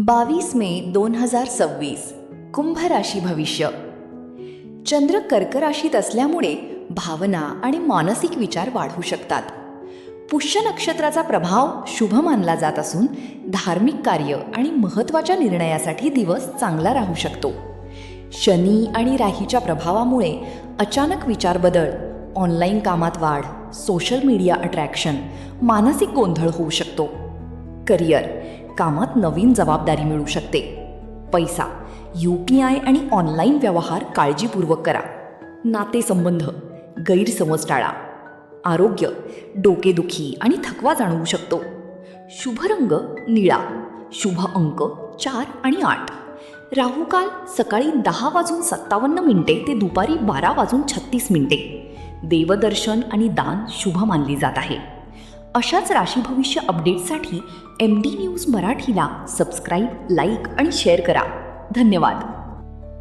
22 मे 2026 कुंभ राशी भविष्य. चंद्र कर्क राशीत असल्यामुळे भावना आणि मानसिक विचार वाढू शकतात. पुष्य नक्षत्राचा प्रभाव शुभ मानला जात असून धार्मिक कार्य आणि महत्त्वाच्या निर्णयासाठी दिवस चांगला राहू शकतो. शनी आणि राहीच्या प्रभावामुळे अचानक विचार बदल, ऑनलाईन कामात वाढ, सोशल मीडिया अट्रॅक्शन, मानसिक गोंधळ होऊ शकतो. करिअर, कामात नवीन जबाबदारी मिळू शकते. पैसा, UPI आणि ऑनलाईन व्यवहार काळजीपूर्वक करा. नातेसंबंध, गैरसमज टाळा. आरोग्य, डोकेदुखी आणि थकवा जाणवू शकतो. शुभ रंग निळा. शुभ अंक 4 आणि 8. राहुकाल सकाळी 10:57 ते दुपारी 12:36. देवदर्शन आणि दान शुभ मानले जात आहे. अशाच राशी भविष्य अपडेट्ससाठी MD न्यूज मराठीला सबस्क्राईब, लाईक आणि शेअर करा. धन्यवाद.